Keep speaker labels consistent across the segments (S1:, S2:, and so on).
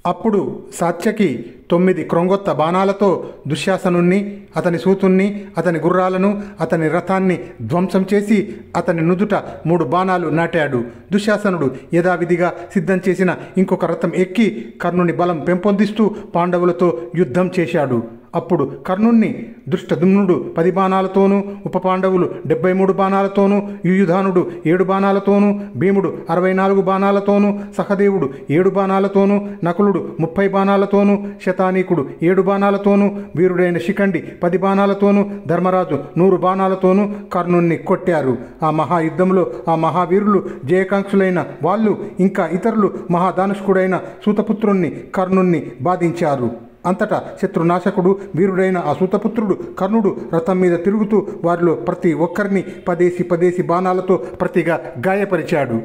S1: అప్పుడు సాత్యకి 9 క్రొంగొత్త బాణాలతో దుశ్శాసనుణ్ణి, అతని సూతుణ్ణి, అతని గుర్రాలను, అతని రథాన్ని ధ్వంసం చేసి అతని నుదుట 3 బాణాలు నాటాడు. దుశ్శాసనుడు యథావిధిగా సిద్ధం చేసిన ఇంకొక రథం ఎక్కి కర్ణుని బలం పెంపొందిస్తూ పాండవులతో యుద్ధం చేశాడు. అప్పుడు కర్ణుణ్ణి దృష్టద్యుమ్నుడు 10 బాణాలతోనూ, ఉప పాండవులు 73 బాణాలతోనూ, యుయుధానుడు 7 బాణాలతోనూ, భీముడు 64 బాణాలతోనూ, సహదేవుడు 7 బాణాలతోనూ, నకులుడు 30 బాణాలతోనూ, శతానీకుడు 7 బాణాలతోనూ, వీరుడైన శిఖండి 10 బాణాలతోనూ, ధర్మరాజు 100 బాణాలతోనూ కర్ణుణ్ణి కొట్టారు. ఆ మహాయుద్ధంలో ఆ మహావీరులు జయకాంక్షులైన వాళ్ళు ఇంకా ఇతరులు మహాదానుష్కుడైన సూతపుత్రుణ్ణి కర్ణుణ్ణి బాధించారు. అంతటా శత్రునాశకుడు వీరుడైన ఆ సూతపుత్రుడు కర్ణుడు రథం మీద తిరుగుతూ వారిలో ప్రతి ఒక్కరిని పదేసి బాణాలతో ప్రతిగా గాయపరిచాడు.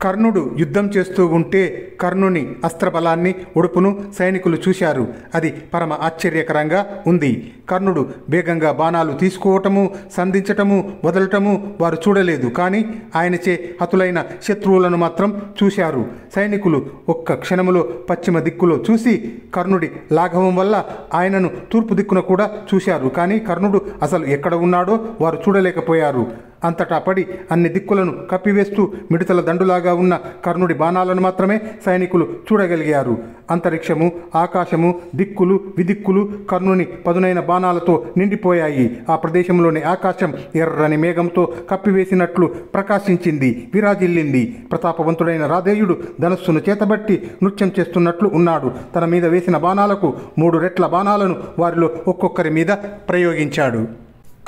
S1: కర్ణుడు యుద్ధం చేస్తూ ఉంటే కర్ణుని అస్త్రబలాన్ని, ఉడుపును సైనికులు చూశారు. అది పరమ ఆశ్చర్యకరంగా ఉంది. కర్ణుడు వేగంగా బాణాలు తీసుకోవటము, సంధించటము, వదలటము వారు చూడలేదు. కానీ ఆయనచే హతులైన శత్రువులను మాత్రం చూశారు. సైనికులు ఒక్క క్షణములో పశ్చిమ దిక్కులో చూసి కర్ణుడి లాఘవం వల్ల ఆయనను తూర్పు దిక్కున కూడా చూశారు. కానీ కర్ణుడు అసలు ఎక్కడ ఉన్నాడో వారు చూడలేకపోయారు. అంతటా పడి అన్ని దిక్కులను కప్పివేస్తూ మిడతల దండులాగా ఉన్న కర్ణుడి బాణాలను మాత్రమే సైనికులు చూడగలిగారు. అంతరిక్షము, ఆకాశము, దిక్కులు, విదిక్కులు కర్ణుని పదునైన బాణాలతో నిండిపోయాయి. ఆ ప్రదేశంలోని ఆకాశం ఎర్రని మేఘంతో కప్పివేసినట్లు ప్రకాశించింది, విరాజిల్లింది. ప్రతాపవంతుడైన రాధేయుడు ధనస్సును చేతబట్టి నృత్యం చేస్తున్నట్లు ఉన్నాడు. తన మీద వేసిన బాణాలకు 3 రెట్ల బాణాలను వారిలో ఒక్కొక్కరి మీద ప్రయోగించాడు.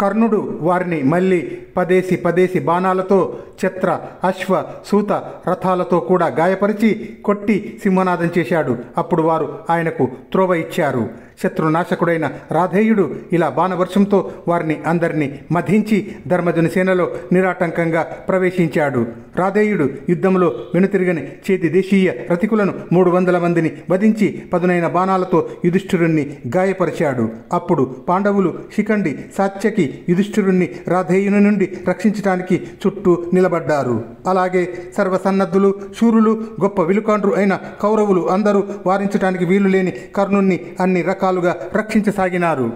S1: కర్ణుడు వారిని మళ్ళీ పదేసి బాణాలతో ఛత్ర, అశ్వ, సూత రథాలతో కూడా గాయపరిచి కొట్టి సింహనాదం చేశాడు. అప్పుడు వారు ఆయనకు త్రోవ ఇచ్చారు. శత్రునాశకుడైన రాధేయుడు ఇలా బాణవర్షంతో వారిని అందరినీ మధించి ధర్మజుని సేనలో నిరాటంకంగా ప్రవేశించాడు. రాధేయుడు యుద్ధంలో వెనుతిరగని చేతి దేశీయ రతికులను 300 మందిని వధించి పదునైన బాణాలతో యుధిష్ఠిరుణ్ణి గాయపరిచాడు. అప్పుడు పాండవులు శిఖండి, సాత్యకి యుధిష్ఠిరుణ్ణి రాధేయుని నుండి రక్షించడానికి చుట్టూ నిలబడ్డారు. అలాగే సర్వసన్నద్ధులు, శూరులు, గొప్ప విలుకాండ్రు అయిన కౌరవులు అందరూ వారించడానికి వీలు లేని కర్ణుణ్ణి అన్ని రకాలుగా రక్షించసాగినారు.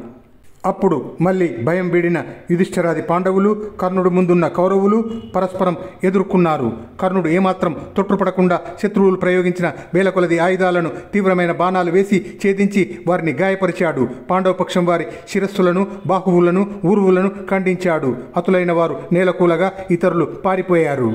S1: అప్పుడు మళ్ళీ భయం వీడిన యుధిష్ఠిరాది పాండవులు, కర్ణుడు ముందున్న కౌరవులు పరస్పరం ఎదుర్కొన్నారు. కర్ణుడు ఏమాత్రం తొట్టుపడకుండా శత్రువులు ప్రయోగించిన వేల కొలది ఆయుధాలను తీవ్రమైన బాణాలు వేసి ఛేదించి వారిని గాయపరిచాడు. పాండవపక్షం వారి శిరస్సులను, బాహువులను, ఊరువులను ఖండించాడు. హతులైన వారు నేలకూలగా, ఇతరులు పారిపోయారు.